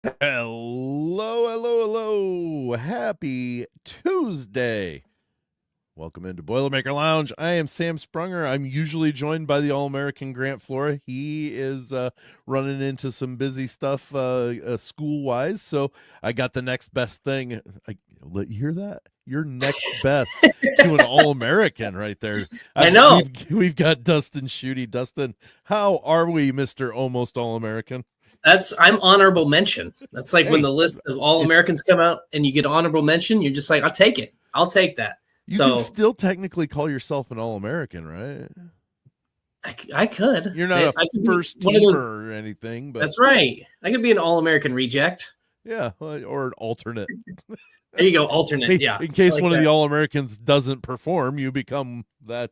Hello, hello, hello. Happy Tuesday. Welcome into Boilermaker Lounge. I am Sam Sprunger. I'm usually joined by the All-American Grant Flora. He is running into some busy stuff school-wise, so I got the next best thing. You hear that? You're next best to an All-American right there. I know. We've got Dustin Schutte. Dustin, how are we, Mr. Almost All-American? I'm honorable mention. That's like when Hey, the list of all it's Americans come out and you get honorable mention, you're just like, I'll take it. I'll take that. you can So still technically call yourself an All-American, right? I could. You're not a I could be first one of those. teamer or anything, but That's right. I could be an all American reject. yeah, or an alternate. There you go. Alternate. Yeah. In I case like one of the that. All-Americans doesn't perform, you become that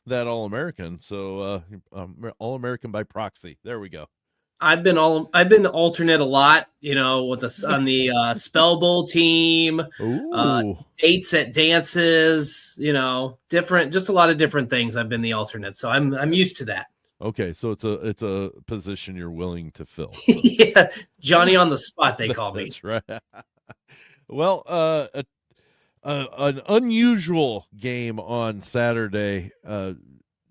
All-American. So All-American by proxy. There we go. I've been alternate a lot, with us on the Spell Bowl team, Ooh. dates at dances, different, just a lot of different things. I've been the alternate, so I'm used to that. Okay, so it's a position you're willing to fill. So. Yeah, Johnny on the spot, they call me. That's right. Well, an unusual game on Saturday.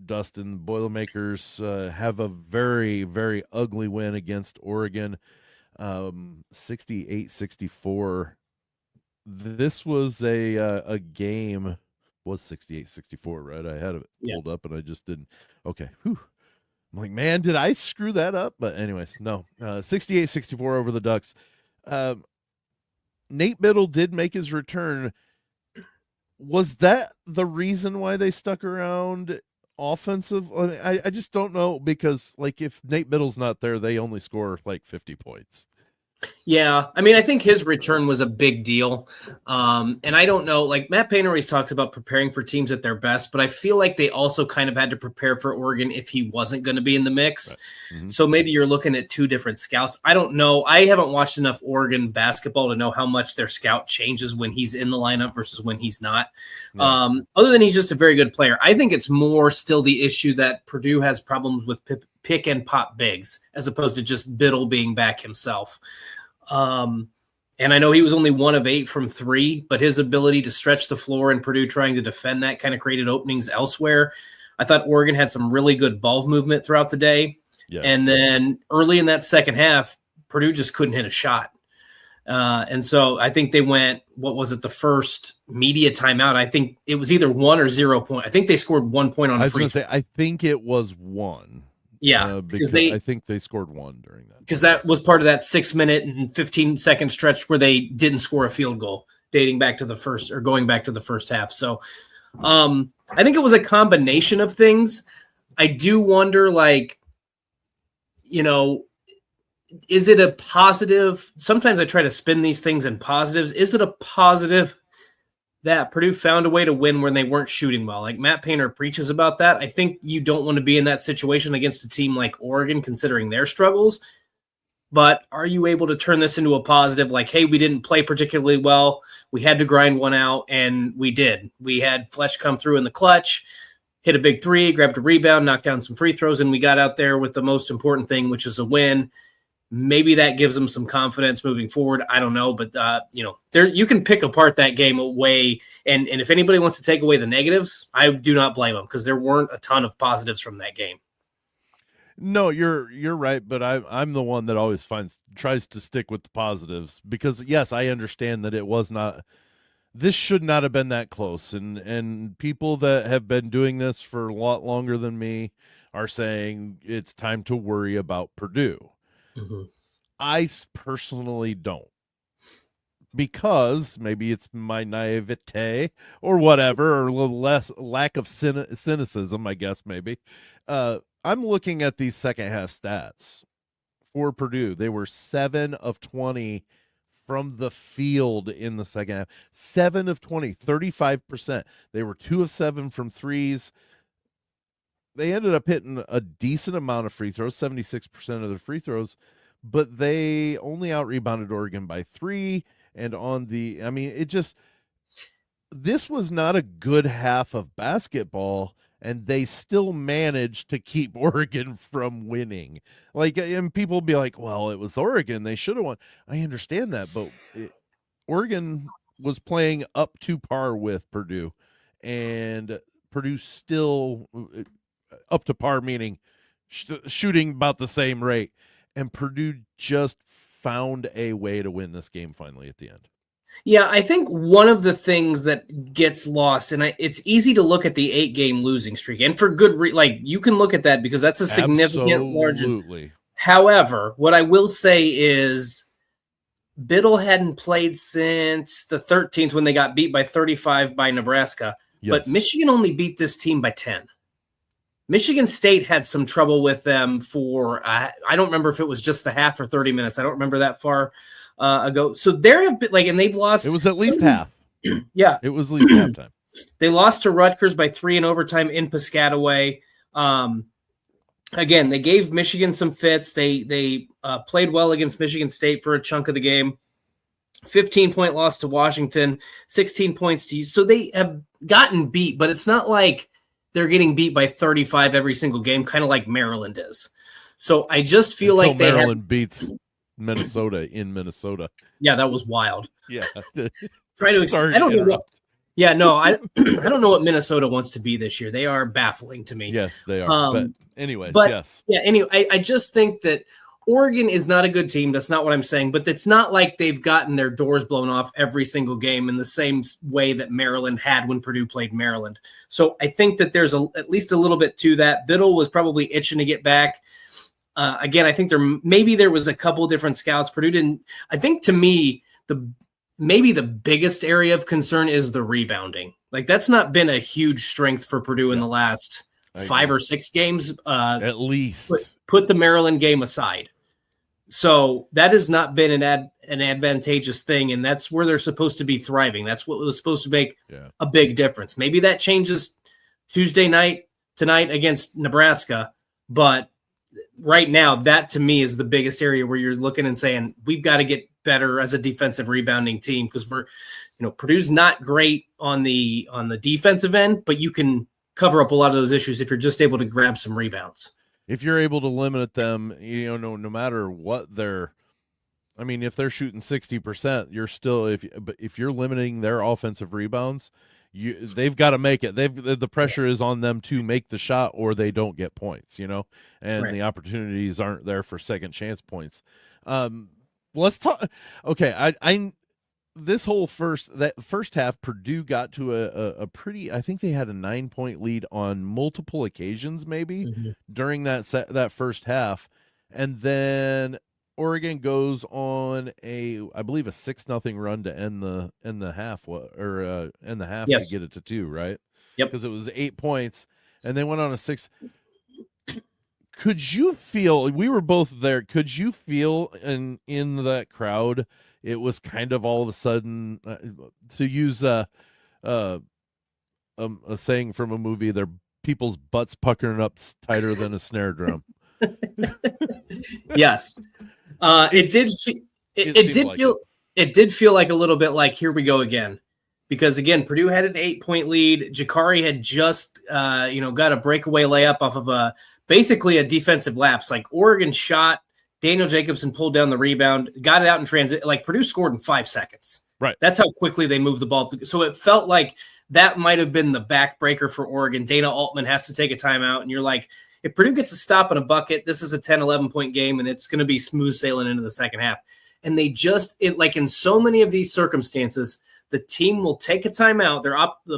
Dustin, Boilermakers have a very, very ugly win against Oregon, 68-64. This was a game, was 68-64, right? I had it pulled up and I just didn't. Okay. Whew. I'm like, man, did I screw that up? But anyways, no. 68-64 over the Ducks. Nate Bittle did make his return. Was that the reason why they stuck around offensive? I just don't know, because like if Nate Bittle's not there, they only score like 50 points. Yeah, I mean, I think his return was a big deal. And I don't know, like Matt Painter always talks about preparing for teams at their best, but I feel like they also kind of had to prepare for Oregon if he wasn't going to be in the mix. Right. Mm-hmm. So maybe you're looking at two different scouts. I don't know. I haven't watched enough Oregon basketball to know how much their scout changes when he's in the lineup versus when he's not. Yeah. Other than he's just a very good player. I think it's more still the issue that Purdue has problems with pick and pop bigs as opposed to just Bittle being back himself. And I know he was only 1 of 8 from 3, but his ability to stretch the floor and Purdue trying to defend that kind of created openings elsewhere. I thought Oregon had some really good ball movement throughout the day. Yes. And then early in that second half, Purdue just couldn't hit a shot. And so I think they went, what was it, the first media timeout? I think it was either 1 or 0 point. I think they scored 1 point on I was free. going to say, I think it was 1. Yeah, because I think they scored 1 during that. Because that was part of that 6-minute and 15-second stretch where they didn't score a field goal, dating back to the first or going back to the first half. So I think it was a combination of things. I do wonder, is it a positive? Sometimes I try to spin these things in positives. Is it a positive that Purdue found a way to win when they weren't shooting well? Like Matt Painter preaches about that. I think you don't want to be in that situation against a team like Oregon, considering their struggles. But are you able to turn this into a positive? Like, hey, we didn't play particularly well. We had to grind one out, and we did. We had Fletch come through in the clutch, hit a big 3, grabbed a rebound, knocked down some free throws, and we got out there with the most important thing, which is a win. Maybe that gives them some confidence moving forward. I don't know, but you can pick apart that game away, and if anybody wants to take away the negatives, I do not blame them, because there weren't a ton of positives from that game. No, you're right, but I'm the one that always tries to stick with the positives, because yes, I understand that it was not. This should not have been that close, and people that have been doing this for a lot longer than me are saying it's time to worry about Purdue. Mm-hmm. I personally don't, because maybe it's my naivete or whatever, or a little less lack of cynicism, I guess. Maybe I'm looking at these second half stats for Purdue. They were 7 of 20 from the field in the second half. 7 of 20, 35%. They were 2 of 7 from threes. They ended up hitting a decent amount of free throws, 76% of their free throws, but they only out-rebounded Oregon by 3. And this was not a good half of basketball. and they still managed to keep Oregon from winning. Like, and people be like, well, it was Oregon, they should have won. I understand that, but Oregon was playing up to par with Purdue, and Purdue still up to par, meaning shooting about the same rate, and Purdue just found a way to win this game finally at the end. Yeah, I think one of the things that gets lost, and it's easy to look at the 8-game losing streak, and for good like you can look at that because that's a significant margin. However, what I will say is Bittle hadn't played since the 13th when they got beat by 35 by Nebraska, but Michigan only beat this team by 10. Michigan State had some trouble with them for, I don't remember if it was just the half or 30 minutes. I don't remember that far ago. So there have been, like, and they've lost. It was at least half. Yeah. It was at least halftime. They lost to Rutgers by 3 in overtime in Piscataway. Again, they gave Michigan some fits. They played well against Michigan State for a chunk of the game. 15-point loss to Washington, 16 points to you. So they have gotten beat, but it's not like they're getting beat by 35 every single game, kind of like Maryland is. So I just feel like Maryland beats Minnesota in Minnesota. Yeah, that was wild. Yeah. I don't know what. Yeah, no, I don't know what Minnesota wants to be this year. They are baffling to me. Yes, they are. But anyways, yes. Yeah, anyway, I just think that Oregon is not a good team. That's not what I'm saying. But it's not like they've gotten their doors blown off every single game in the same way that Maryland had when Purdue played Maryland. So I think that there's at least a little bit to that. Bittle was probably itching to get back. Again, I think there was a couple different scouts. Purdue didn't. I think to me, maybe the biggest area of concern is the rebounding. Like, that's not been a huge strength for Purdue in the last 5 or 6 games. At least. Put the Maryland game aside. So that has not been an advantageous thing, and that's where they're supposed to be thriving. That's what was supposed to make a big difference. Maybe that changes tonight against Nebraska, but right now, that to me is the biggest area where you're looking and saying, we've got to get better as a defensive rebounding team, because Purdue's not great on the defensive end, but you can cover up a lot of those issues if you're just able to grab some rebounds. If you're able to limit them, no matter what if they're shooting 60%, you're still, if you're limiting their offensive rebounds, they've got to make it. The pressure is on them to make the shot, or they don't get points, and the opportunities aren't there for second chance points. Let's talk. Okay, this whole first half, Purdue got to a pretty, I think they had a 9-point lead on multiple occasions, maybe during that first half, and then Oregon goes on I believe a 6-0 run to end the half, to get it to 2, right? Yep. Because it was 8 points, and they went on a 6. Could you feel? We were both there. Could you feel in that crowd? It was kind of all of a sudden, to use a saying from a movie, their people's butts puckering up tighter than a snare drum. Yes, it did feel like a little bit like, here we go again, because again, Purdue had an 8-point lead. Jakari had just got a breakaway layup off of basically a defensive lapse. Like, Oregon shot, Daniel Jacobson pulled down the rebound, got it out in transit. Like, Purdue scored in 5 seconds. Right. That's how quickly they moved the ball. So it felt like that might have been the backbreaker for Oregon. Dana Altman has to take a timeout, and you're like, if Purdue gets a stop and a bucket, this is a 10, 11-point game, and it's going to be smooth sailing into the second half. And they like in so many of these circumstances, the team will take a timeout.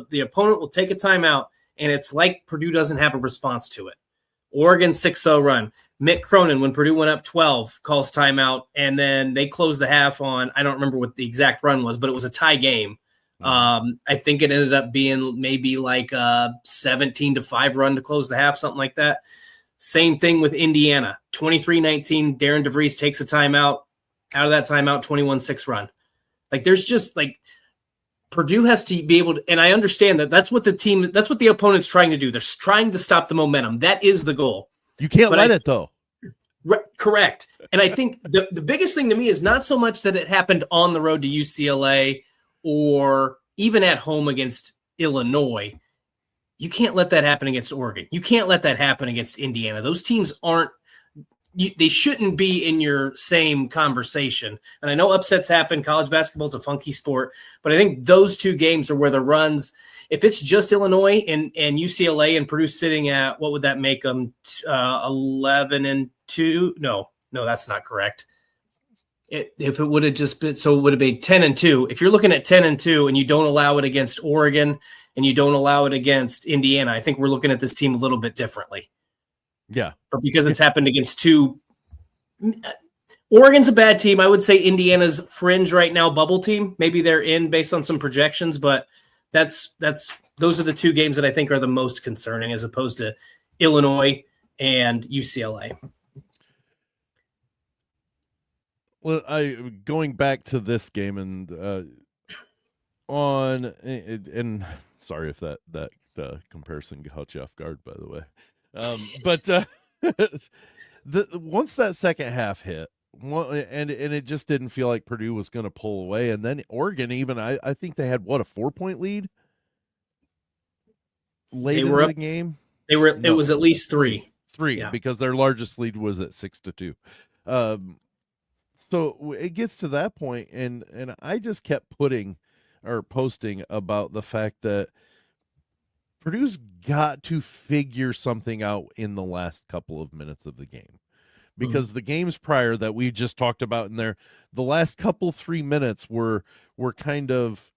The opponent will take a timeout, and it's like Purdue doesn't have a response to it. Oregon 6-0 run. Mick Cronin, when Purdue went up 12, calls timeout, and then they closed the half on, I don't remember what the exact run was, but it was a tie game. I think it ended up being maybe like a 17-5 run to close the half, something like that. Same thing with Indiana. 23-19, Darren DeVries takes a timeout. Out of that timeout, 21-6 run. Like, there's just like, Purdue has to be able to, and I understand that's what the opponent's trying to do. They're trying to stop the momentum. That is the goal. You can't let it, though. Correct. And I think the biggest thing to me is not so much that it happened on the road to UCLA or even at home against Illinois. You can't let that happen against Oregon. You can't let that happen against Indiana. Those teams aren't. They shouldn't be in your same conversation. And I know upsets happen. College basketball is a funky sport, but I think those two games are where the runs. If it's just Illinois and UCLA and Purdue sitting at, what would that make them? 11-2? No, that's not correct. If it would have just been, so it would have been 10-2. If you're looking at 10-2 and you don't allow it against Oregon and you don't allow it against Indiana, I think we're looking at this team a little bit differently. Yeah. Or because it's happened against two. Oregon's a bad team. I would say Indiana's fringe right now, bubble team. Maybe they're in based on some projections, but those are the two games that I think are the most concerning as opposed to Illinois and UCLA. Well, going back to this game and sorry if that comparison caught you off guard, by the way. But once that second half hit, and it just didn't feel like Purdue was going to pull away, and then Oregon even I think they had a 4-point lead late in the game. It was at least three, yeah. Because their largest lead was at 6-2. So it gets to that point, and I just kept posting about the fact that Purdue's got to figure something out in the last couple of minutes of the game, because the games prior that we just talked about in there, the last 3 minutes were kind of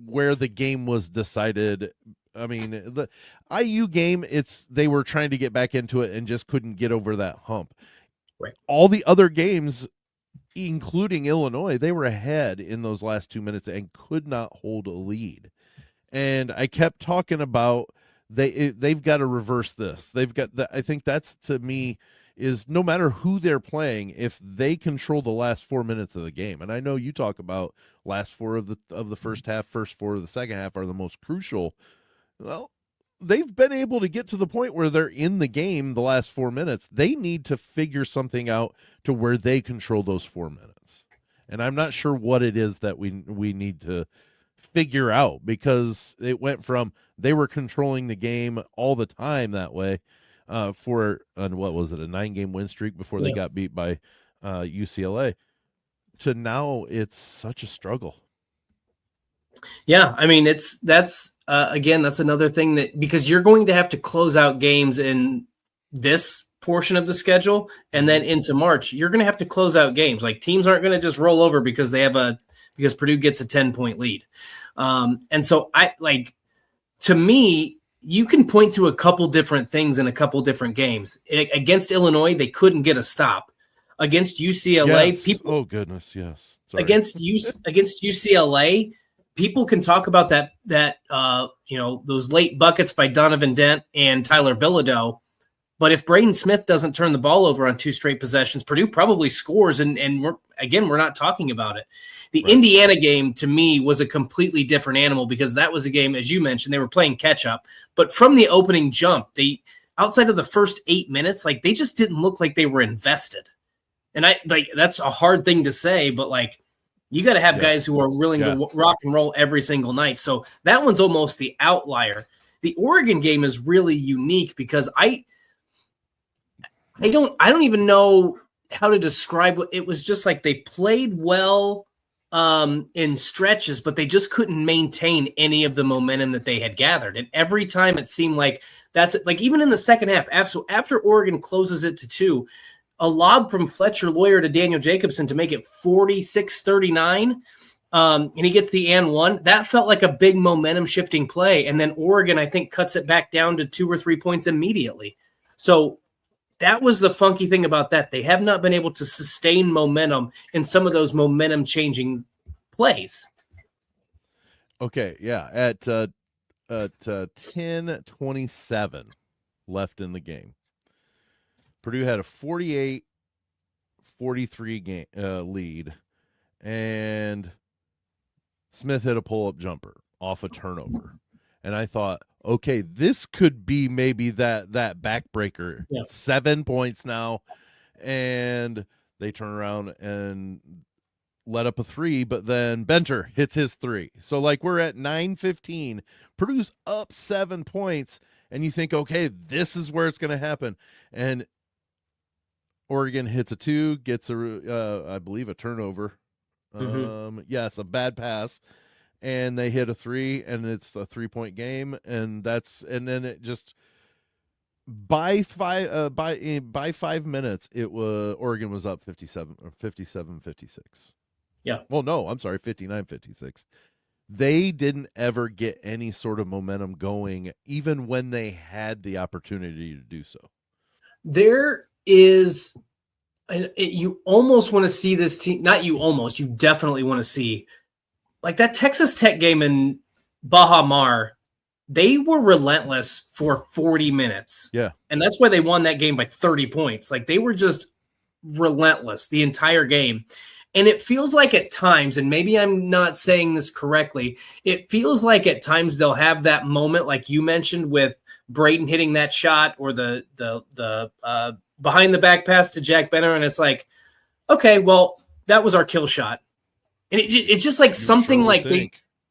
where the game was decided. I mean, the IU game, they were trying to get back into it and just couldn't get over that hump. Right. All the other games, including Illinois, they were ahead in those last 2 minutes and could not hold a lead. And I kept talking about they've got to reverse this. They've got I think that's, to me, is no matter who they're playing, if they control the last 4 minutes of the game. And I know you talk about last 4 of the first half, first 4 of the second half are the most crucial. Well, they've been able to get to the point where they're in the game the last 4 minutes. They need to figure something out to where they control those 4 minutes. And I'm not sure what it is that we need to figure out, because it went from they were controlling the game all the time that way for what was it, a 9-game win streak before they got beat by UCLA, to now it's such a struggle. Yeah, I mean, that's another thing that, because you're going to have to close out games in this portion of the schedule, and then into March, you're going to have to close out games. Like, teams aren't going to just roll over because because Purdue gets a 10-point lead. And so to me, you can point to a couple different things in a couple different games. Against Illinois, they couldn't get a stop. Against UCLA, yes. Oh goodness, yes. Sorry. Against UCLA, people can talk about that those late buckets by Donovan Dent and Tyler Bilodeau, but if Braden Smith doesn't turn the ball over on 2 straight possessions, Purdue probably scores, and we're not talking about it. The right. Indiana game, to me, was a completely different animal, because that was a game, as you mentioned, they were playing catch-up, but from the opening jump, outside of the first 8 minutes, they just didn't look like they were invested. And that's a hard thing to say, but you got to have guys who are willing to rock and roll every single night. So that one's almost the outlier. The Oregon game is really unique because I don't even know how to describe what it was. Just like they played well in stretches, but they just couldn't maintain any of the momentum that they had gathered. And every time it seemed like that's it. Like, even in the second half, after Oregon closes it to 2, a lob from Fletcher Lawyer to Daniel Jacobson to make it 46-39, and he gets the and one. That felt like a big momentum shifting play. And then Oregon, I think, cuts it back down to 2 or 3 points immediately. So that was the funky thing about that. They have not been able to sustain momentum in some of those momentum changing plays. Okay, yeah. At 10:27 left in the game, Purdue had a 48-43 game lead, and Smith hit a pull-up jumper off a turnover. And I thought, okay, this could be maybe that backbreaker. Yeah. 7 points now, and they turn around and let up a 3, but then Benter hits his 3. So like we're at 9:15. Purdue's up 7 points, and you think, okay, this is where it's going to happen. And Oregon hits a 2, gets I believe a turnover. Yes, a bad pass, and they hit a 3, and it's a 3-point game, and then it just by 5 minutes, it was Oregon was up 57-56. Yeah. Well, no, I'm sorry, 59-56. They didn't ever get any sort of momentum going, even when they had the opportunity to do so. There is, you almost want to see this team. Not you almost, you definitely want to see, like that Texas Tech game in Baja Mar. They were relentless for 40 minutes. Yeah. And that's why they won that game by 30 points. Like they were just relentless the entire game. And it feels like at times, and maybe I'm not saying this correctly, it feels like at times they'll have that moment, like you mentioned, with Braden hitting that shot or the behind the back pass to Jack Benner, and it's like, okay, well, that was our kill shot, and it's just like something like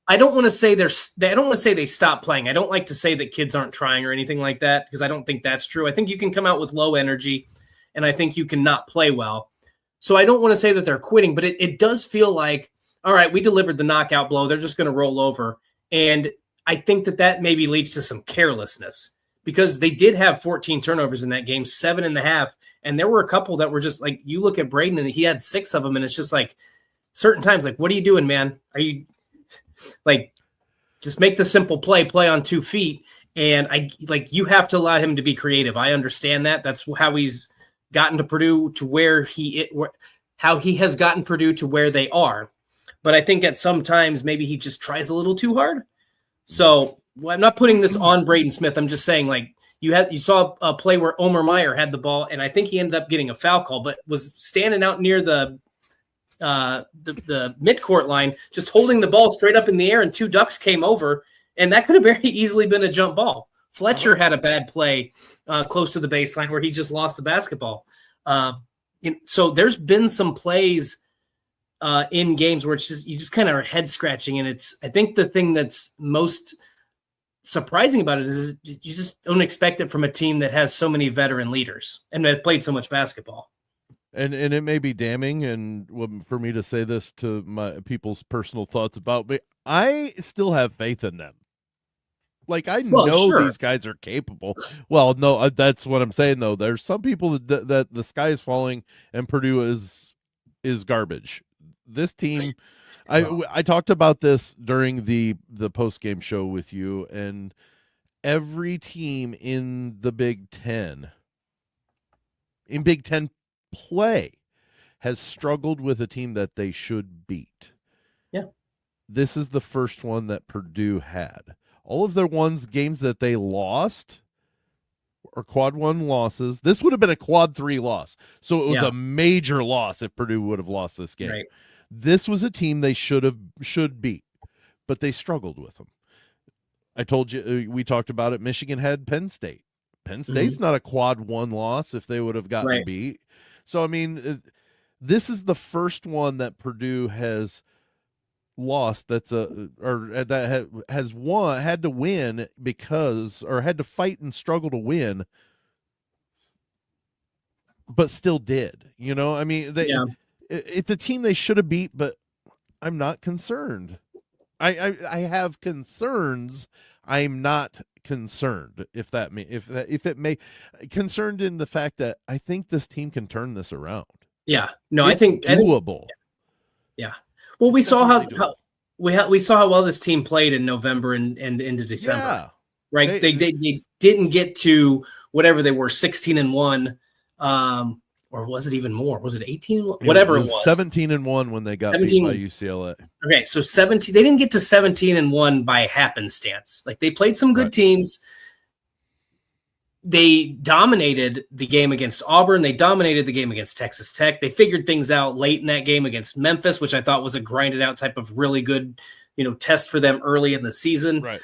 I don't want to say I don't want to say they stopped playing. I don't like to say that kids aren't trying or anything like that because I don't think that's true. I think you can come out with low energy, and I think you can not play well. So I don't want to say that they're quitting, but it does feel like, all right, we delivered the knockout blow. They're just going to roll over. And I think that maybe leads to some carelessness because they did have 14 turnovers in that game, 7.5. And there were a couple that were just like, you look at Braden and he had 6 of them. And it's just like certain times, like, what are you doing, man? Are you like, just make the simple play on 2 feet. And you have to allow him to be creative. I understand that. That's how he's gotten to Purdue to how he has gotten Purdue to where they are. But I think at some times maybe he just tries a little too hard. So I'm not putting this on Braden Smith. I'm just saying like you saw a play where Omer Meyer had the ball and I think he ended up getting a foul call, but was standing out near the midcourt line, just holding the ball straight up in the air and 2 Ducks came over and that could have very easily been a jump ball. Fletcher had a bad play close to the baseline where he just lost the basketball. So there's been some plays in games where it's just you just kind of are head scratching, and I think the thing that's most surprising about it is you just don't expect it from a team that has so many veteran leaders and have played so much basketball. And it may be damning, and for me to say this to my people's personal thoughts about me, I still have faith in them. Like, I know these guys are capable. Well, no, that's what I'm saying, though. There's some people that the sky is falling and Purdue is garbage. This team, I talked about this during the post-game show with you, and every team in the Big Ten, play, has struggled with a team that they should beat. Yeah. This is the first one that Purdue had. All of their games that they lost are quad 1 losses. This would have been a quad 3 loss. So it was a major loss if Purdue would have lost this game. Right. This was a team they should beat, but they struggled with them. I told you, we talked about it. Michigan had Penn State. Penn State's not a quad 1 loss if they would have gotten beat. So, I mean, this is the first one that Purdue has lost had to win had to fight and struggle to win, but still did. You know, I mean, it's a team they should have beat, but I'm not concerned. I have concerns. I'm not concerned if it may concerned in the fact that I think this team can turn this around. Yeah, no, I think doable. Yeah. Well, we saw how well this team played in November and into December, right? They didn't get to whatever they were, 16-1, or was it even more? Was it 18? Whatever it was. 17-1 when they got beat by UCLA. Okay, so 17. They didn't get to 17-1 by happenstance. Like they played some good teams. They dominated the game against Auburn. They dominated the game against Texas Tech. They figured things out late in that game against Memphis, which I thought was a grinded out type of really good, test for them early in the season. Right.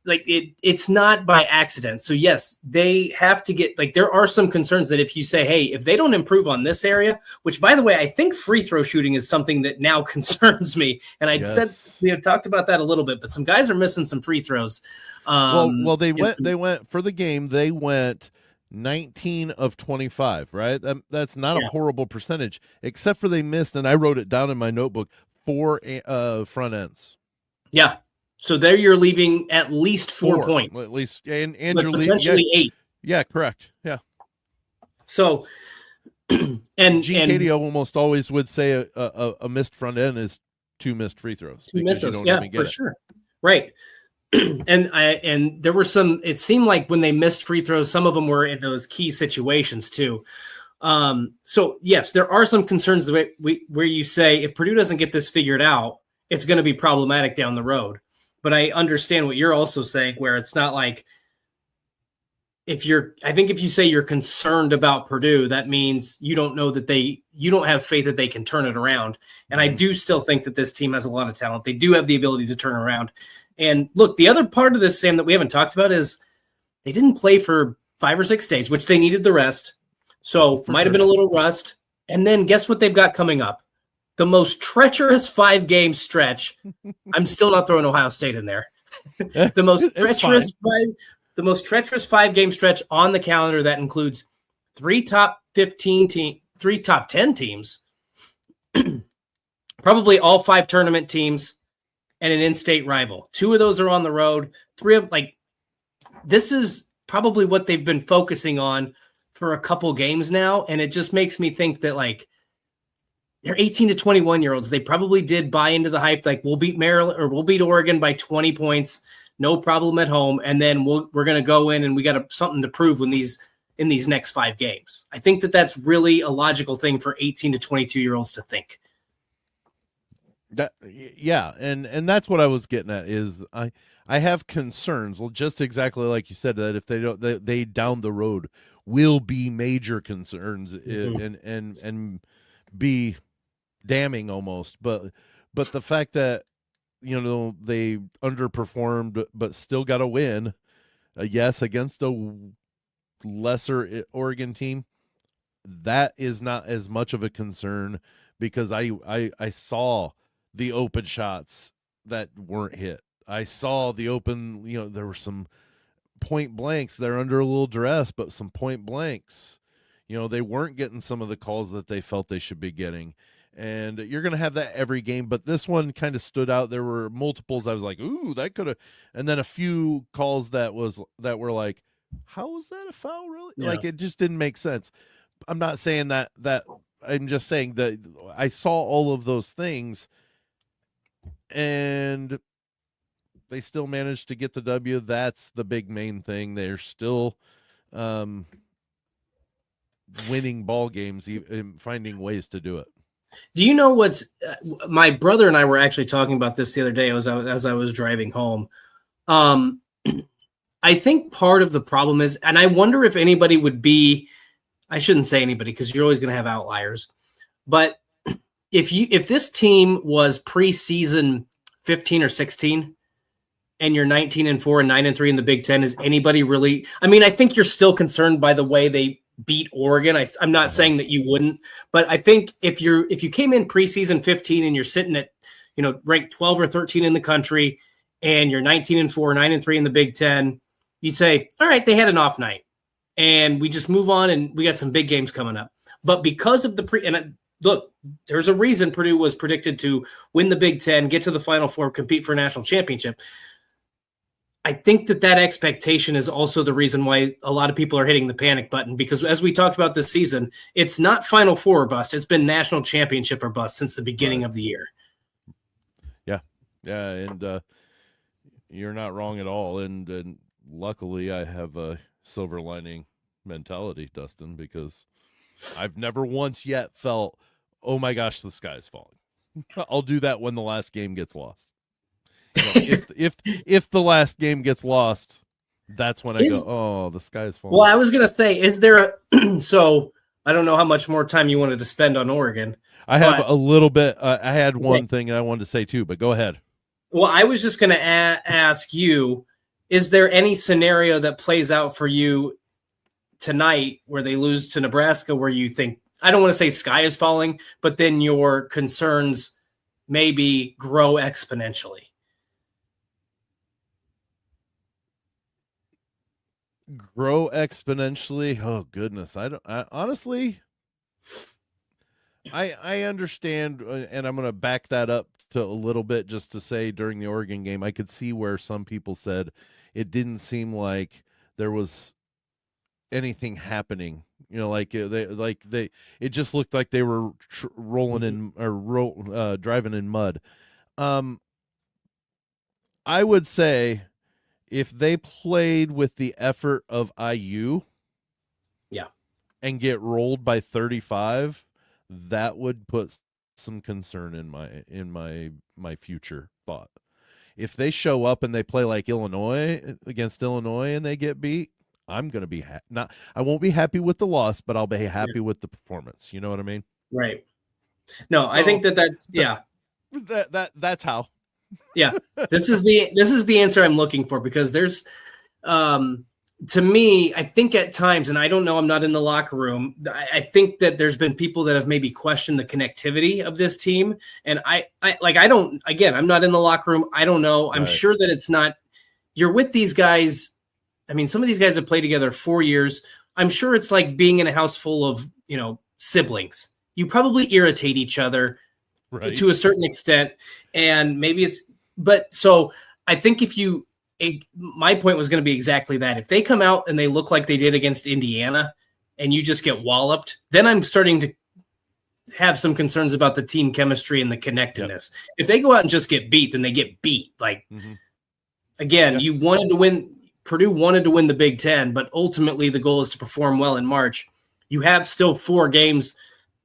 it's not by accident. So yes, they have to get, like, there are some concerns that if you say, hey, if they don't improve on this area, which by the way, I think free throw shooting is something that now concerns me. And I said, we have talked about that a little bit, but some guys are missing some free throws. Well, they went for the game. They went 19 of 25, right? That's not a horrible percentage, except for they missed, and I wrote it down in my notebook, 4 front ends. Yeah. So there you're leaving at least 4 points. Well, at least, and you're potentially 8. Yeah, correct. Yeah. So, Gene Cadio almost always would say a missed front end is 2 missed free throws. 2 misses, yeah, for sure. Right. And there were some, it seemed like when they missed free throws, some of them were in those key situations too. So yes, there are some concerns where you say, if Purdue doesn't get this figured out, it's going to be problematic down the road. But I understand what you're also saying, where it's not like, I think if you say you're concerned about Purdue, that means you don't know that you don't have faith that they can turn it around. And I do still think that this team has a lot of talent. They do have the ability to turn around. And look, the other part of this, Sam, that we haven't talked about is they didn't play for 5 or 6 days, which they needed the rest. So might have been a little rust. And then guess what they've got coming up? The most treacherous 5-game stretch. I'm still not throwing Ohio State in there. The most treacherous 5-game stretch on the calendar that includes 3 top 10 teams, probably all 5 tournament teams, and an in-state rival. 2 of those are on the road. 3 of this is probably what they've been focusing on for a couple games now, and it just makes me think that they're 18 to 21-year-olds. They probably did buy into the hype, we'll beat Maryland or we'll beat Oregon by 20 points, no problem at home, and then we're going to go in and we got something to prove in these next 5 games. I think that that's really a logical thing for 18 to 22-year-olds to think. And that's what I was getting at is I have concerns, just exactly like you said, that if they don't, they down the road will be major concerns and be damning almost. But the fact that they underperformed but still got a win, yes, against a lesser Oregon team, that is not as much of a concern because I saw the open shots that weren't hit. I saw the open, there were some point blanks. They're under a little duress, but some point blanks. They weren't getting some of the calls that they felt they should be getting. And you're going to have that every game, but this one kind of stood out. There were multiples I was like, ooh, that could have, and then a few calls that were like, how was that a foul, really? Yeah. It just didn't make sense. I'm not saying that I'm just saying that I saw all of those things and they still managed to get the W. That's the big main thing. They're still winning ball games, finding ways to do it. Do you know what's my brother and I were actually talking about this the other day as I was driving home. I think part of the problem is, and I wonder if anybody would be, I shouldn't say anybody because you're always going to have outliers, but if this team was preseason 15 or 16 and you're 19-4 and 9-3 in the Big Ten, is anybody really, I mean, I think you're still concerned by the way they beat Oregon. I'm not saying that you wouldn't, but I think if you came in preseason 15 and you're sitting at, ranked 12 or 13 in the country and you're 19-4, 9-3 in the Big Ten, you'd say, all right, they had an off night and we just move on and we got some big games coming up. But because of look, there's a reason Purdue was predicted to win the Big Ten, get to the Final Four, compete for a national championship. I think that expectation is also the reason why a lot of people are hitting the panic button, because as we talked about this season, it's not Final Four or bust. It's been national championship or bust since the beginning of the year. Yeah. Yeah. And you're not wrong at all. And luckily I have a silver lining mentality, Dustin, because I've never once yet felt, oh my gosh, the sky's falling. I'll do that when the last game gets lost. If the last game gets lost, that's when I go, oh, the sky's falling. Well, I was gonna say, is there so I don't know how much more time you wanted to spend on Oregon. I have a little bit. I had one thing I wanted to say too, but go ahead. Well, I was just gonna ask you, is there any scenario that plays out for you tonight where they lose to Nebraska where you think, I don't want to say sky is falling, but then your concerns maybe grow exponentially? Grow exponentially. Oh goodness. I honestly, I understand, and I'm going to back that up to a little bit just to say during the Oregon game, I could see where some people said it didn't seem like there was anything happening. It just looked like they were rolling in or driving in mud. I would say if they played with the effort of IU, yeah, and get rolled by 35, that would put some concern in my future thought. If they show up and they play like Illinois against Illinois and they get beat, I'm going to be not. I won't be happy with the loss, but I'll be happy with the performance. You know what I mean? Right. No, so, I think that's that's how. Yeah, this is the answer I'm looking for, because there's to me, I think at times, and I don't know, I'm not in the locker room, I think that there's been people that have maybe questioned the connectivity of this team. And I'm not in the locker room. I don't know. I'm sure that it's not, you're with these guys. I mean, some of these guys have played together 4 years. I'm sure it's like being in a house full of, siblings. You probably irritate each other to a certain extent. And maybe so I think my point was going to be exactly that. If they come out and they look like they did against Indiana and you just get walloped, then I'm starting to have some concerns about the team chemistry and the connectedness. Yep. If they go out and just get beat, then they get beat. Like, again, you wanted to win. Purdue wanted to win the Big Ten, but ultimately the goal is to perform well in March. You have still 4 games.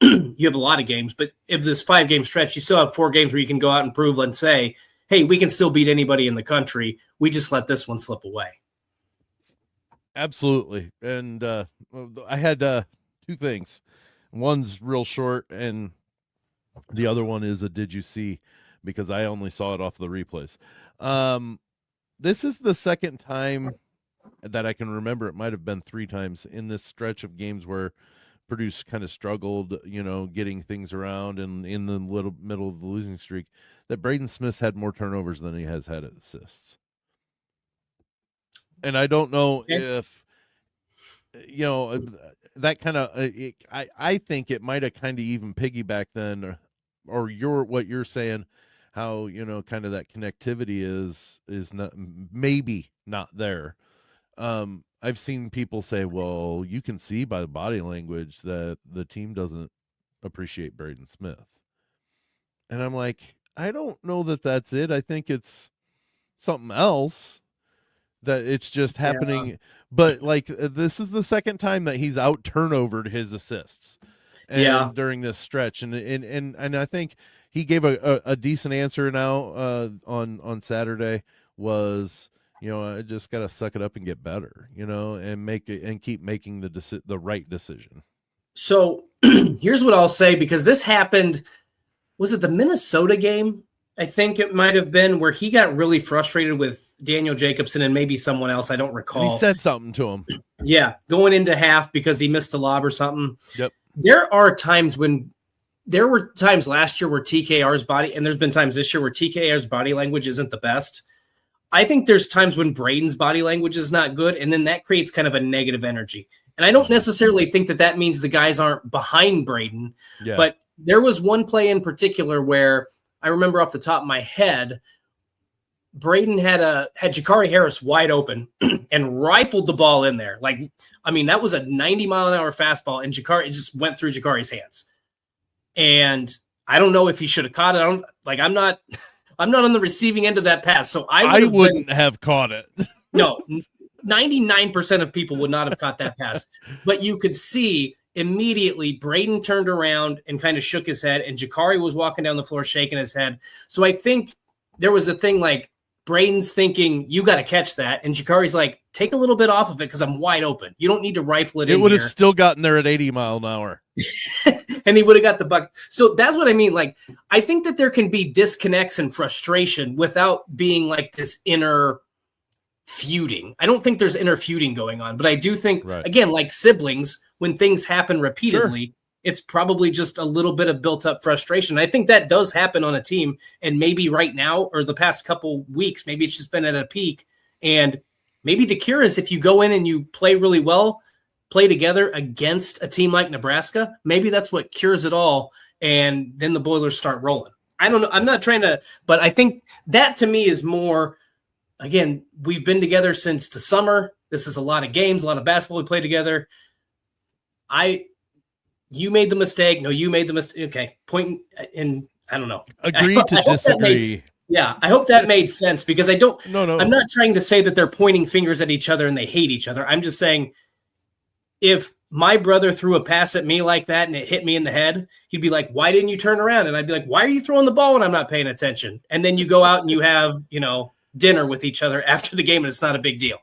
You have a lot of games, but if this 5-game stretch, you still have 4 games where you can go out and prove and say, hey, we can still beat anybody in the country. We just let this one slip away. Absolutely. And I had 2 things. One's real short, and the other one is a did you see, because I only saw it off the replays. This is the second time that I can remember. It might have been 3 times in this stretch of games where Purdue's kind of struggled, getting things around, and in the middle of the losing streak, that Braden Smith's had more turnovers than he has had assists. And I don't know if, that kind of, I think it might have kind of even piggybacked then, or what you're saying, how, kind of that connectivity is not, maybe not there. I've seen people say, well, you can see by the body language that the team doesn't appreciate Braden Smith. And I'm like, I don't know that that's it. I think it's something else, that it's just happening. Yeah. But like, this is the second time that he's out turnovered his assists during this stretch. And I think he gave a decent answer now on Saturday was, I just got to suck it up and get better, and make it and keep making the right decision. So here's what I'll say, because this happened, was it the Minnesota game? I think it might have been, where he got really frustrated with Daniel Jacobson and maybe someone else. I don't recall. And he said something to him. Yeah. Going into half because he missed a lob or something. Yep. There were times last year where TKR's body, and there's been times this year where TKR's body language isn't the best. I think there's times when Braden's body language is not good, and then that creates kind of a negative energy. And I don't necessarily think that means the guys aren't behind Braden, but there was one play in particular where I remember off the top of my head, Braden had Jakari Harris wide open and rifled the ball in there. Like, I mean, that was a 90-mile-an-hour fastball, and it just went through Jakari's hands. And I don't know if he should have caught it. I'm not on the receiving end of that pass, so I wouldn't have caught it. No, 99% of people would not have caught that pass. But you could see immediately Braden turned around and kind of shook his head, and Jakari was walking down the floor shaking his head. So I think there was a thing like Braden's thinking, you got to catch that, and Jakari's like, take a little bit off of it because I'm wide open. You don't need to rifle it in. It would have still gotten there at 80 mile an hour. And he would have got the buck. So that's what I mean. Like, I think that there can be disconnects and frustration without being like this inner feuding. I don't think there's inner feuding going on, but I do think, Right. again, like siblings, when things happen repeatedly, Sure. it's probably just a little bit of built up frustration. I think that does happen on a team. And maybe right now, or the past couple weeks, maybe it's just been at a peak. And maybe the cure is if you go in and you play really well, play together against a team like Nebraska, maybe that's what cures it all. And then the Boilers start rolling. I don't know. I'm not trying to, but I think that to me is more, again, we've been together since the summer. This is a lot of games, a lot of basketball we play together. You made the mistake. No, you made the mistake. Okay. Point in, I don't know. Agree to disagree. I hope that made sense because No. I'm not trying to say that they're pointing fingers at each other and they hate each other. I'm just saying if my brother threw a pass at me like that and it hit me in the head, he'd be like, why didn't you turn around? And I'd be like, why are you throwing the ball when I'm not paying attention? And then you go out and you have, dinner with each other after the game and it's not a big deal.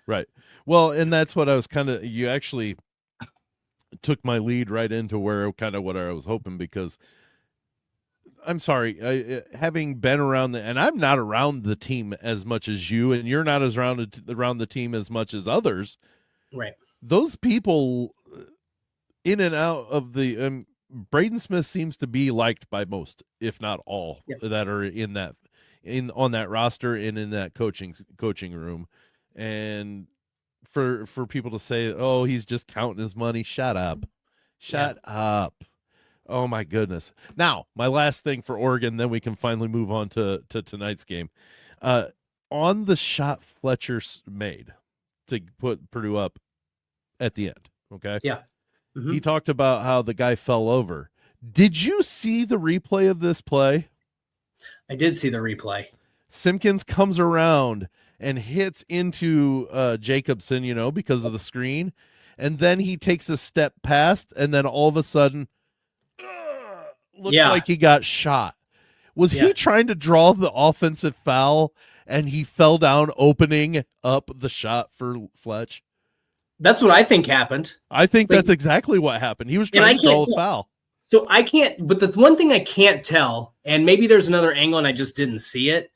Right. Well, and that's what I was you actually took my lead right into where kind of what I was hoping, because I'm sorry, having been around and I'm not around the team as much as you, and you're not as around the team as much as others. Right. Those people in and out of the Braden Smith seems to be liked by most, if not all, that are on that roster and in that coaching room. And for people to say, oh, he's just counting his money, shut up. Oh my goodness. Now, my last thing for Oregon, then we can finally move on to tonight's game. On the shot Fletcher made to put Purdue up at the end, okay? Yeah. Mm-hmm. He talked about how the guy fell over. Did you see the replay of this play? I did see the replay. Simpkins comes around and hits into Jacobson, because of the screen. And then he takes a step past, and then all of a sudden, looks like he got shot. Was he trying to draw the offensive foul, and he fell down opening up the shot for Fletch? That's what I think happened. I think that's exactly what happened. He was trying to draw the foul. So I can't, but the one thing I can't tell, and maybe there's another angle and I just didn't see it,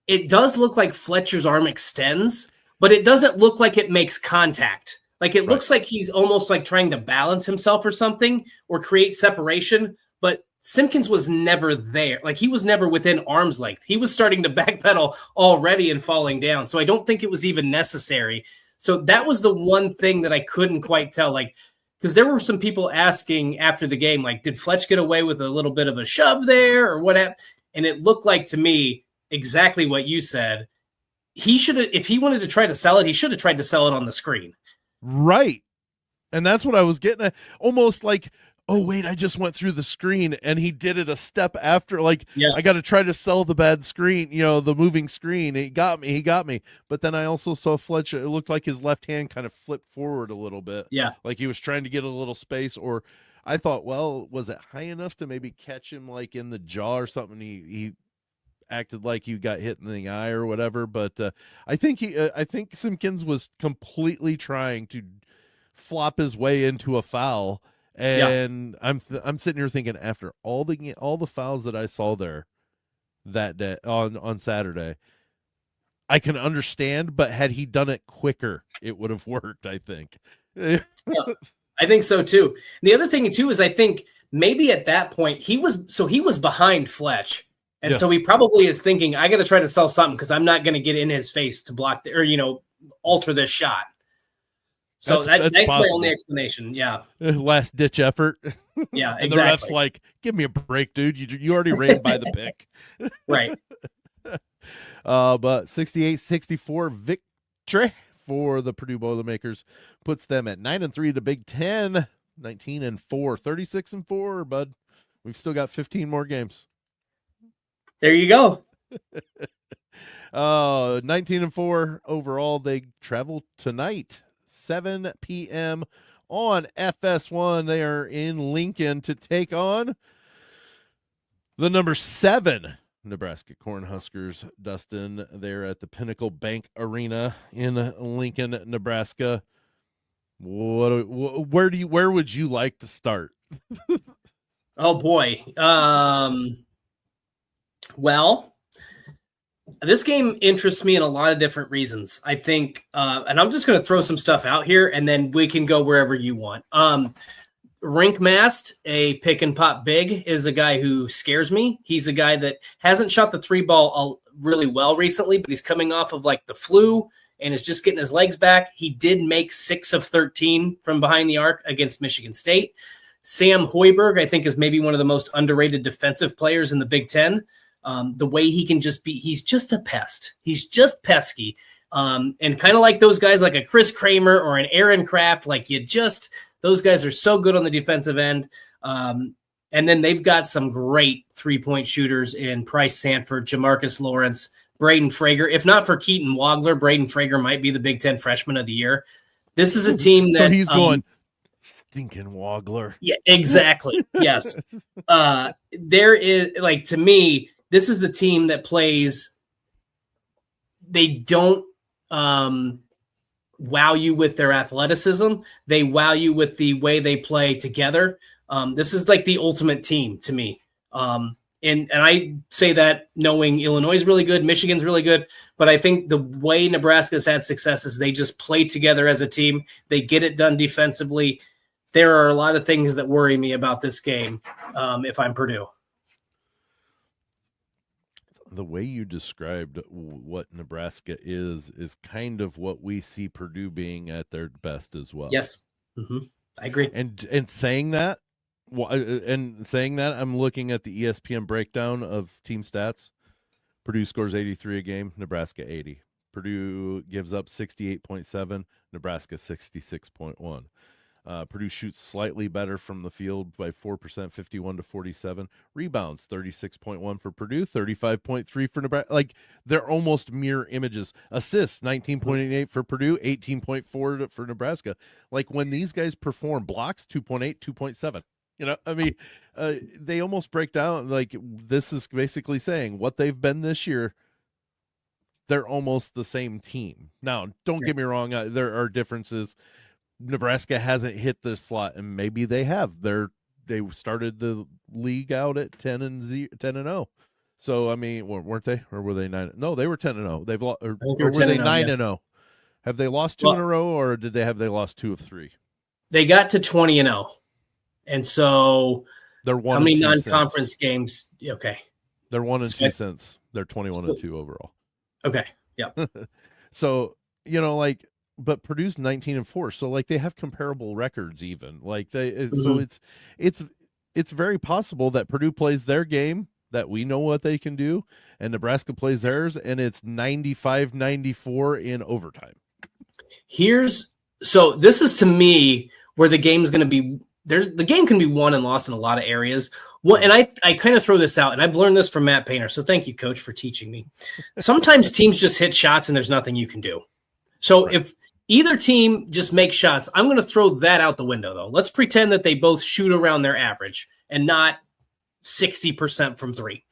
it does look like Fletcher's arm extends, but it doesn't look like it makes contact. Like it looks like he's almost like trying to balance himself or something or create separation, but Simpkins was never there. Like he was never within arm's length. He was starting to backpedal already and falling down. So I don't think it was even necessary. So that was the one thing that I couldn't quite tell. Like, because there were some people asking after the game, like, did Fletch get away with a little bit of a shove there or what? And it looked like to me exactly what you said. He should have, if he wanted to try to sell it, he should have tried to sell it on the screen. Right. And that's what I was getting at. Almost like, oh, wait, I just went through the screen, and he did it a step after. Like, I got to try to sell the bad screen, the moving screen. He got me. But then I also saw Fletcher. It looked like his left hand kind of flipped forward a little bit. Yeah. Like he was trying to get a little space, or I thought, well, was it high enough to maybe catch him like in the jaw or something? He acted like he got hit in the eye or whatever. But I think Simpkins was completely trying to flop his way into a foul. And I'm sitting here thinking, after all the fouls that I saw there that day on Saturday, I can understand, but had he done it quicker, it would have worked, I think. I think so too. The other thing too is I think maybe at that point he was behind Fletch. And so he probably is thinking, I got to try to sell something because I'm not going to get in his face to block alter this shot. So that's my only explanation. Yeah. Last ditch effort. Yeah, and exactly. The ref's like, give me a break, dude. You already ran by the pick. Right. But 68-64 victory for the Purdue Boilermakers puts them at 9-3 to Big Ten, 19-4, 36-4, bud. We've still got 15 more games. There you go. 19-4 overall. They travel tonight, 7 p.m. on FS1. They are in Lincoln to take on the number 7 Nebraska Cornhuskers. Dustin, they're at the Pinnacle Bank Arena in Lincoln, Nebraska. Where would you like to start? Oh boy. Well, This game interests me in a lot of different reasons. I think, and I'm just going to throw some stuff out here, and then we can go wherever you want. Rink Mast, a pick and pop big, is a guy who scares me. He's a guy that hasn't shot the three ball really well recently, but he's coming off of like the flu and is just getting his legs back. He did make 6 of 13 from behind the arc against Michigan State. Sam Hoiberg, I think, is maybe one of the most underrated defensive players in the Big Ten. The way he can just be, he's just a pest. He's just pesky. And kind of like those guys like a Chris Kramer or an Aaron Kraft, those guys are so good on the defensive end. And then they've got some great three-point shooters in Price Sanford, Jamarcus Lawrence, Braden Frager. If not for Keaton Wagler, Braden Frager might be the Big Ten Freshman of the Year. This is a team that... So he's going, stinking Wagler. Yeah, exactly. Yes. There is, like, to me, this is the team that plays... They don't... wow you with their athleticism. They wow you with the way they play together. This is like the ultimate team to me. And I say that knowing Illinois is really good, Michigan's really good, but I think the way Nebraska's had success is they just play together as a team. They get it done defensively. There are a lot of things that worry me about this game if I'm Purdue. The way you described what Nebraska is kind of what we see Purdue being at their best as well. Yes, I agree. And saying that, I'm looking at the ESPN breakdown of team stats. Purdue scores 83 a game, Nebraska 80. Purdue gives up 68.7, Nebraska 66.1. Purdue shoots slightly better from the field by 4%, 51-47. Rebounds, 36.1 for Purdue, 35.3 for Nebraska. Like, they're almost mirror images. Assists, 19.8 for Purdue, 18.4 for Nebraska. Like, when these guys perform, blocks, 2.8, 2.7. You know, I mean, they almost break down. Like, this is basically saying what they've been this year, they're almost the same team. Now, don't get me wrong, there are differences. Nebraska hasn't hit this slot, and maybe they have. They started the league out at 10-0. So I mean, weren't they, or were they 9? No, they were 10-0. They've lost, or were they 9-0? Have they lost 2 in a row, or did they lost 2 of 3? They got to 20-0, and so they're 1. How many non-conference games? Okay, they're 1 and 2 since. They're 21-2 overall. Okay, yeah. So like. But Purdue's 19-4, so like they have comparable records even. Like so it's very possible that Purdue plays their game, that we know what they can do, and Nebraska plays theirs, and it's 95-94 in overtime. So this is to me where the game's going to be. The game can be won and lost in a lot of areas. Well, and I kind of throw this out, and I've learned this from Matt Painter. So thank you, Coach, for teaching me. Sometimes teams just hit shots, and there's nothing you can do. So if either team just makes shots, I'm going to throw that out the window, though. Let's pretend that they both shoot around their average and not 60% from 3.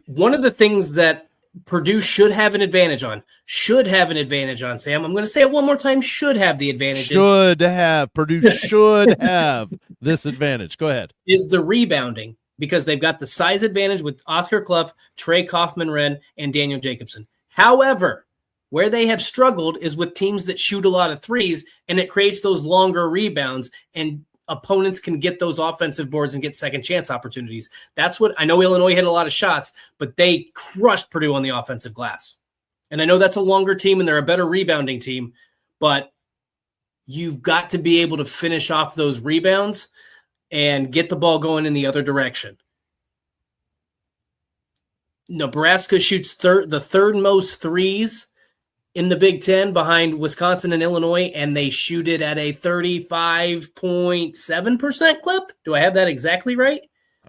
One of the things that Purdue should have an advantage on, Sam. I'm going to say it one more time, should have the advantage. Purdue should have this advantage. Go ahead. Is the rebounding, because they've got the size advantage with Oscar Clough, Trey Kaufman-Renn, and Daniel Jacobson. However, where they have struggled is with teams that shoot a lot of threes, and it creates those longer rebounds, and opponents can get those offensive boards and get second chance opportunities. That's what I know. Illinois hit a lot of shots, but they crushed Purdue on the offensive glass. And I know that's a longer team and they're a better rebounding team, but you've got to be able to finish off those rebounds and get the ball going in the other direction. Nebraska shoots the third most threes in the Big Ten behind Wisconsin and Illinois, and they shoot it at a 35.7% clip. Do I have that exactly right?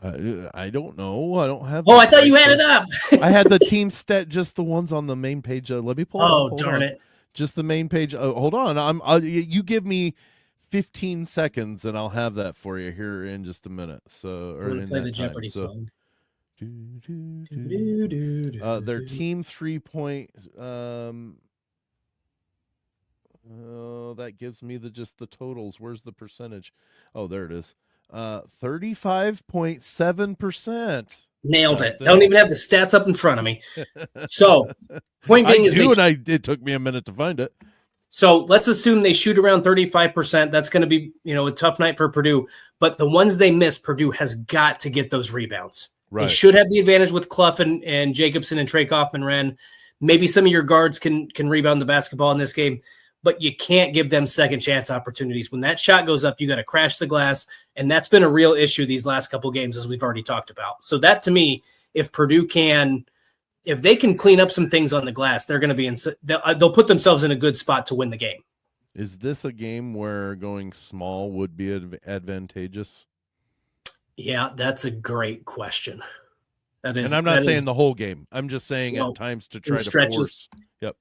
I don't know. I don't have. Oh, I thought you had it up. I had the team stat, just the ones on the main page. Let me pull it up. Oh, darn it. Just the main page. Hold on. You give me 15 seconds, and I'll have that for you here in just a minute. So, or in play that the Jeopardy time. song. Their team 3-point. That gives me just the totals. Where's the percentage? Oh, there it is. 35.7%. Nailed it. Dustin. Don't even have the stats up in front of me. So, point being I is do, and it took me a minute to find it. So let's assume they shoot around 35%. That's going to be, a tough night for Purdue. But the ones they miss, Purdue has got to get those rebounds. Right. They should have the advantage with Clough and Jacobson and Trey Kaufman-Renn. Maybe some of your guards can rebound the basketball in this game, but you can't give them second chance opportunities. When that shot goes up, you got to crash the glass, and that's been a real issue these last couple games, as we've already talked about. So that, to me, if Purdue if they can clean up some things on the glass, they're going to be they'll put themselves in a good spot to win the game. Is this a game where going small would be advantageous? Yeah, that's a great question. That is, and I'm not saying the whole game. I'm just saying at times to try to force. Yep.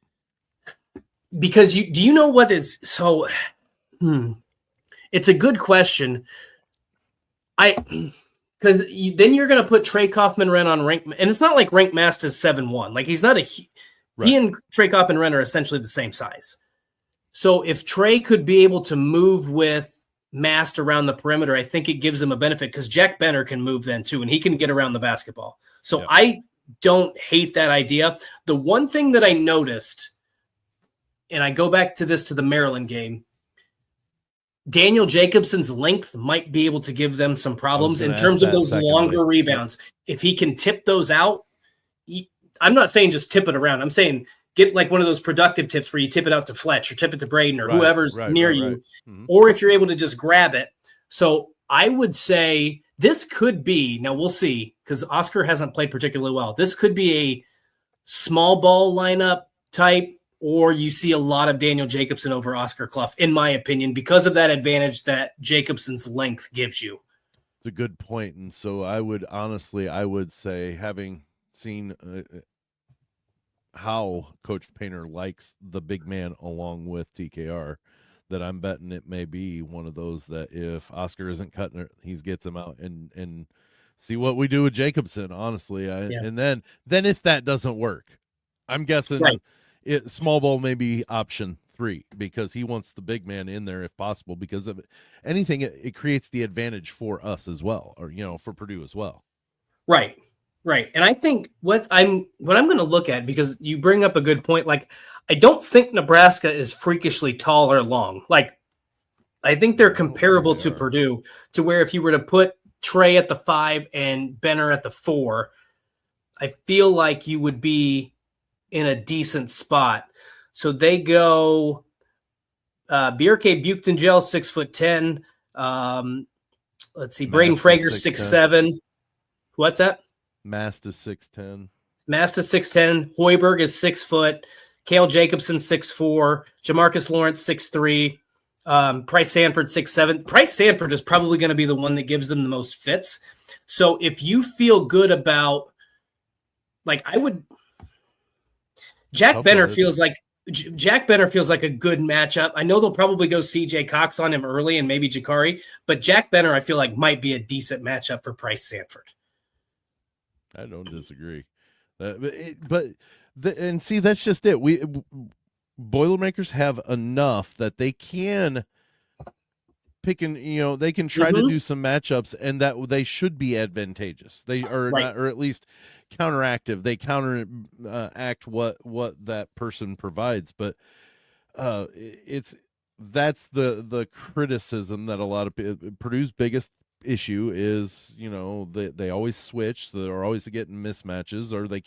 Because do you know what is so? It's a good question. Because then you're going to put Trey Kaufman-Renn on rank, and it's not like rank Mast is 7-1. Like he's not he and Trey Kaufman-Renn are essentially the same size. So if Trey could be able to move with Mast around the perimeter, I think it gives him a benefit because Jack Benner can move then too, and he can get around the basketball. So I don't hate that idea. The one thing that I noticed, and I go back to the Maryland game, Daniel Jacobson's length might be able to give them some problems in terms of those longer rebounds. If he can tip those out, I'm not saying just tip it around. I'm saying get like one of those productive tips where you tip it out to Fletch or tip it to Braden or whoever's near you, or if you're able to just grab it. So I would say this could be, now we'll see, because Oscar hasn't played particularly well. This could be a small ball lineup type, or you see a lot of Daniel Jacobson over Oscar Clough, in my opinion, because of that advantage that Jacobson's length gives you. It's a good point. And so I would say, having seen how Coach Painter likes the big man along with TKR, that I'm betting it may be one of those that if Oscar isn't cutting it, he gets him out and see what we do with Jacobson, honestly. And then if that doesn't work, I'm guessing small ball may be option 3 because he wants the big man in there if possible, because of anything, it creates the advantage for us as well, or, for Purdue as well. Right. And I think what I'm going to look at, because you bring up a good point, like I don't think Nebraska is freakishly tall or long. Like I think they're comparable to Purdue, to where if you were to put Trey at the 5 and Benner at the 4, I feel like you would be in a decent spot. So they go Bjerke Buchtengel 6'10". Let's see, Braden Frager 6'7". What's that? Mast is 6'10". Mast is 6'10". Hoiberg is 6 foot. Cale Jacobson 6'4". Jamarcus Lawrence 6'3". Price Sanford 6'7". Price Sanford is probably going to be the one that gives them the most fits. So if you feel good about, like I would, Jack Benner feels like a good matchup. I know they'll probably go CJ Cox on him early and maybe Jakari, but Jack Benner I feel like might be a decent matchup for Price Sanford. I don't disagree, and see, that's just it. We Boilermakers have enough that they can pick and they can try to do some matchups, and that they should be advantageous. They are not, or at least counteractive. They counteract what that person provides, but that's the criticism that a lot of Purdue's biggest issue is, they always switch, so they're always getting mismatches, or they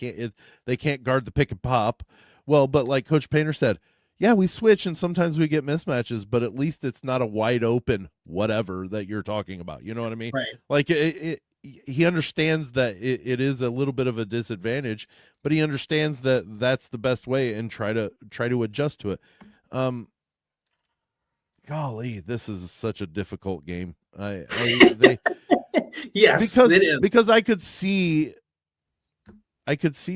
can't guard the pick and pop. Well, but like Coach Painter said, yeah, we switch and sometimes we get mismatches, but at least it's not a wide open whatever that you're talking about. You know what I mean? Right. Like he understands that it is a little bit of a disadvantage, but he understands that that's the best way and try to adjust to it. Golly, this is such a difficult game. Yes, it is, because I could see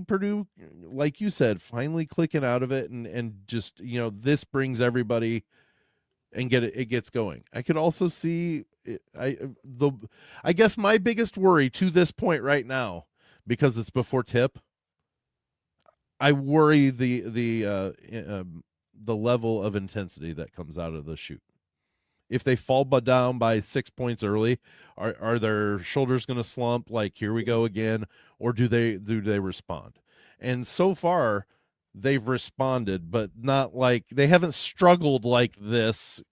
Purdue, like you said, finally clicking out of it and just, this brings everybody and it gets going. I could also see I guess my biggest worry to this point right now, because it's before tip, I worry the level of intensity that comes out of the shoot. if they fall down by 6 points early, are their shoulders going to slump like here we go again, or do they respond? And so far they've responded, but not like they haven't struggled like this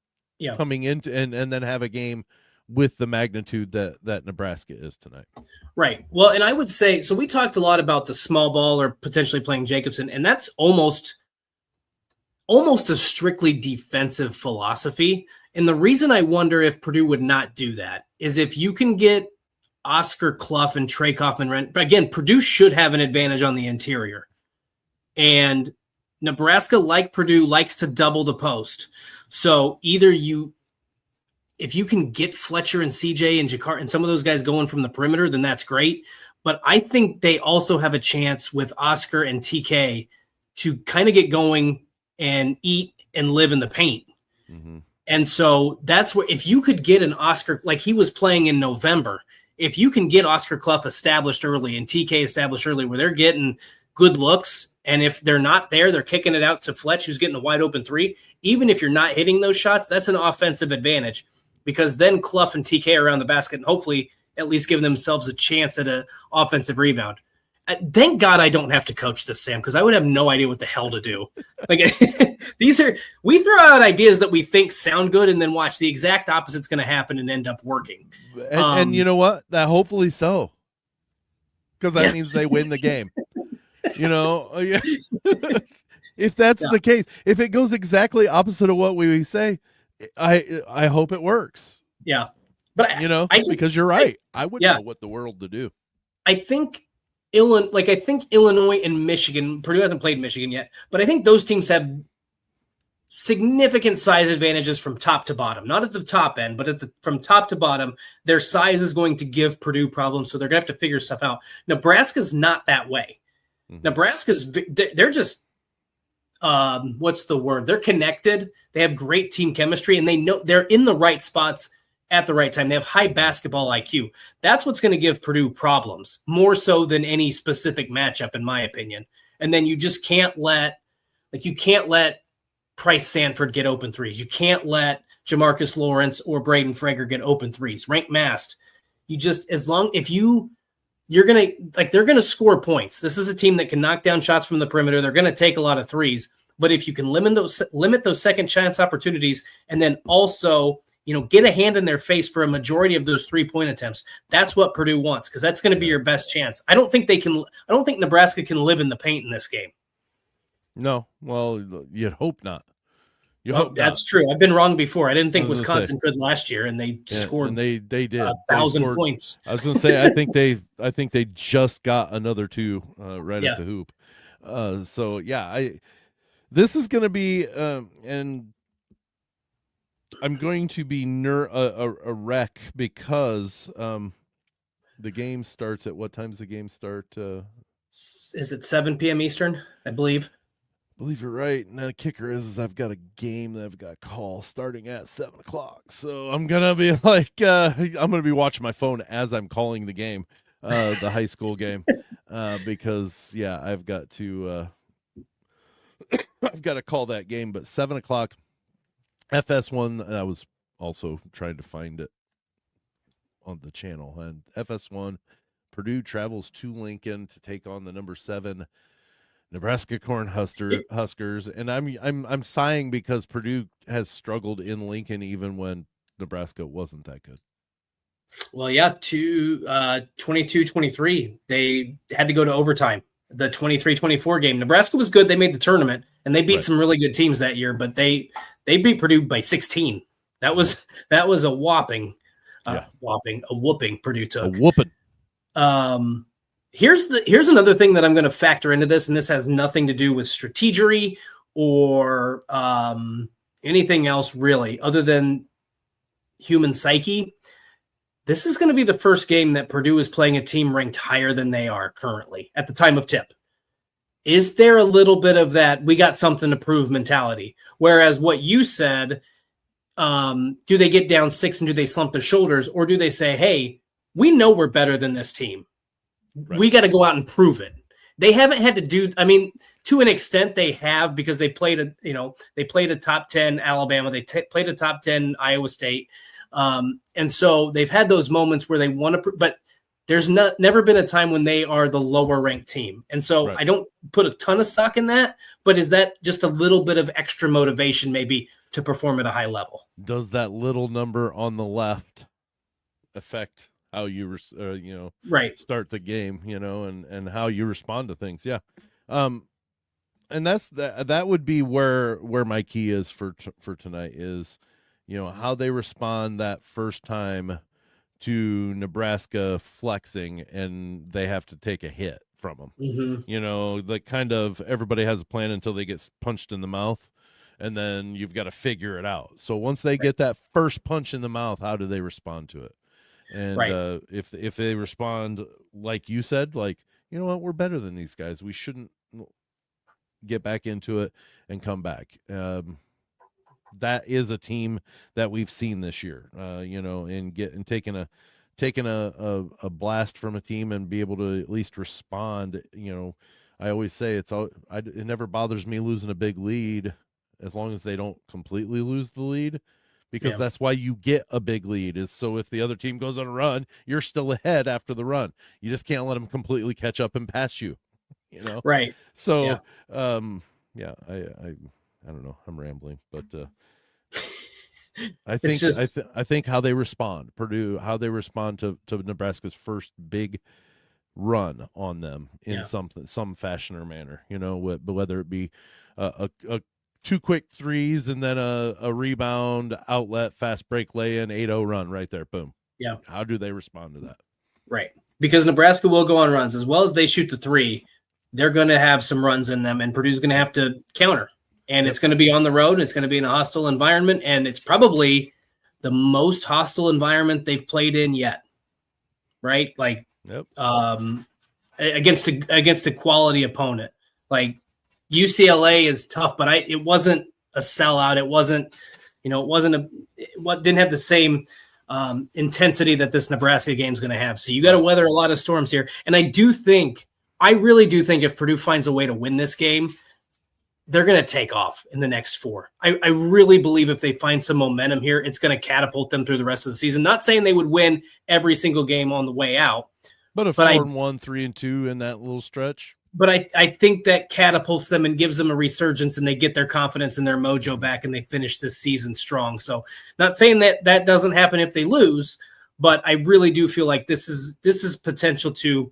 coming into and then have a game with the magnitude that Nebraska is tonight. Right. Well, and I would say, so we talked a lot about the small ball or potentially playing Jacobson, and that's almost a strictly defensive philosophy. And the reason I wonder if Purdue would not do that is if you can get Oscar Clough and Trey Kaufman, again, Purdue should have an advantage on the interior. And Nebraska, like Purdue, likes to double the post. So either if you can get Fletcher and CJ and Jakar and some of those guys going from the perimeter, then that's great. But I think they also have a chance with Oscar and TK to kind of get going and eat and live in the paint. Mm-hmm. And so that's where, if you could get an Oscar, like he was playing in November, if you can get Oscar Clough established early and TK established early where they're getting good looks, and if they're not there, they're kicking it out to Fletch, who's getting a wide open three. Even if you're not hitting those shots, that's an offensive advantage, because then Clough and TK are around the basket and hopefully at least giving themselves a chance at an offensive rebound. Thank God I don't have to coach this, Sam, because I would have no idea what the hell to do. Like we throw out ideas that we think sound good and then watch the exact opposite's going to happen and end up working. And you know what? That hopefully so, because that means they win the game. If that's the case, if it goes exactly opposite of what we say, I hope it works. Yeah, but because you're right. I wouldn't know what the world to do. I think Illinois and Michigan. Purdue hasn't played Michigan yet, but I think those teams have significant size advantages from top to bottom. Not at the top end, but from top to bottom, their size is going to give Purdue problems. So they're going to have to figure stuff out. Nebraska's not that way. Mm-hmm. Nebraska's they're just what's the word? They're connected. They have great team chemistry, and they know they're in the right spots at the right time. They have high basketball IQ. That's what's going to give Purdue problems, more so than any specific matchup, in my opinion. And then you just can't let Price Sanford get open threes. You can't let Jamarcus Lawrence or Braden Frager get open threes. Rank Mast. You just, they're going to score points. This is a team that can knock down shots from the perimeter. They're going to take a lot of threes. But if you can limit those second chance opportunities, and then also, get a hand in their face for a majority of those 3-point attempts, that's what Purdue wants, because that's going to be your best chance. I don't think Nebraska can live in the paint in this game. No. Well, you'd hope not. That's true. I've been wrong before. I didn't think Wisconsin could last year, and they scored. And they did 1,000 points. I was going to say, I think they just got another 2 right at the hoop. This is going to be, and I'm going to be a wreck because the game starts at what time does the game start? Is it 7 p.m. Eastern? I believe you're right. And the kicker is I've got a game that I've got to call starting at 7:00. So I'm gonna be I'm gonna be watching my phone as I'm calling the game, the high school game, because I've got to call that game. But 7:00, FS1. I was also trying to find it on the channel, and FS1. Purdue travels to Lincoln to take on the number 7 Nebraska Cornhuskers, and I'm sighing because Purdue has struggled in Lincoln even when Nebraska wasn't that good. Well, 22-23. They had to go to overtime. The 23-24 game. Nebraska was good. They made the tournament, and they beat some really good teams that year, but they beat Purdue by 16. That was a whopping Purdue took. A whooping. Here's another thing that I'm going to factor into this, and this has nothing to do with strategery or anything else really, other than human psyche. This is going to be the first game that Purdue is playing a team ranked higher than they are currently at the time of tip. Is there a little bit of that we got something to prove mentality? Whereas what you said, do they get down 6 and do they slump their shoulders, or do they say, hey, we know we're better than this team. Right. We got to go out and prove it. they haven't had to do. I mean, to an extent, they have because they played a top 10 Alabama, they played a top 10 Iowa State, and so they've had those moments where they want to, but there's never been a time when they are the lower ranked team, and so Right. I don't put a ton of stock in that. But is that just a little bit of extra motivation, maybe, to perform at a high level? Does that little number on the left affect how you Right. start the game, and how you respond to things? Yeah. And that would be where my key is for tonight is, how they respond that first time to Nebraska flexing and they have to take a hit from them. Mm-hmm. Like kind of everybody has a plan until they get punched in the mouth, and then you've got to figure it out. So once they get that first punch in the mouth, how do they respond to it? And Right. if they respond like you said, like, you know what, we're better than these guys, we shouldn't get back into it and come back. That is a team that we've seen this year, and taking a blast from a team and be able to at least respond. I always say it never bothers me losing a big lead as long as they don't completely lose the lead, because that's why you get a big lead, is so if the other team goes on a run, you're still ahead after the run. You just can't let them completely catch up and pass you, Right. So, I don't know. I'm rambling, but I think I think how they respond, Purdue, how they respond to Nebraska's first big run on them in some fashion or manner, whether it be a two quick threes and then a rebound, outlet, fast break, lay in, 8-0 run right there, boom. Yeah. How do they respond to that? Right. Because Nebraska will go on runs as well as they shoot the three. They're going to have some runs in them, and Purdue's going to have to counter. And it's going to be on the road, and it's going to be in a hostile environment, and it's probably the most hostile environment they've played in yet, right? Like, against a quality opponent. Like UCLA is tough, but it wasn't a sellout. It wasn't, didn't have the same intensity that this Nebraska game is going to have. So you got to weather a lot of storms here, and I really do think if Purdue finds a way to win this game, they're going to take off in the next four. I really believe if they find some momentum here, it's going to catapult them through the rest of the season. Not saying they would win every single game on the way out. But 4-1, 3-2 in that little stretch. But I think that catapults them and gives them a resurgence, and they get their confidence and their mojo back, and they finish this season strong. So not saying that doesn't happen if they lose, but I really do feel like this is potential to,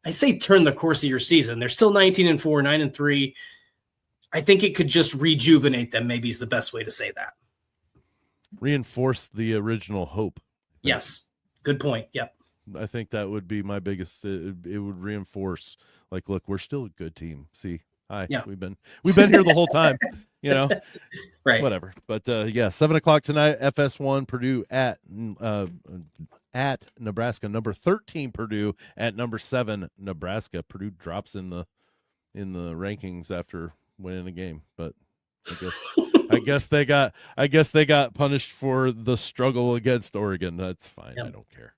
I say, turn the course of your season. They're still 19-4, 9-3. I think it could just rejuvenate them, maybe is the best way to say that. Reinforce the original hope. Yes. Good point. Yep. I think that would be my biggest, it would reinforce, like, look, we're still a good team. See, hi, we've been here the whole time, right. Whatever. But 7:00 tonight, FS1 Purdue at Nebraska, number 13 Purdue at number 7 Nebraska. Purdue drops in the rankings after winning a game, but I guess they got punished for the struggle against Oregon. That's fine. I don't care.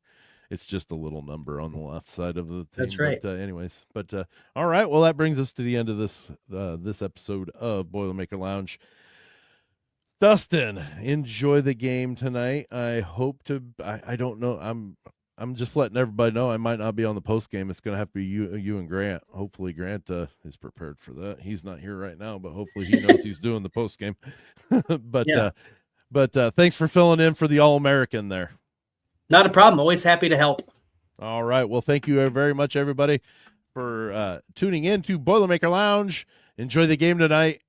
It's just a little number on the left side of the team. That's right. But all right. Well, that brings us to the end of this episode of Boilermaker Lounge. Dustin, enjoy the game tonight. I hope to. I don't know. I'm just letting everybody know I might not be on the post game. It's going to have to be you and Grant. Hopefully Grant is prepared for that. He's not here right now, but hopefully he knows he's doing the post game. But thanks for filling in for the All-American there. Not a problem. Always happy to help. All right. Well, thank you very much, everybody, for tuning in to Boilermaker Lounge. Enjoy the game tonight,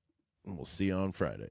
and we'll see you on Friday.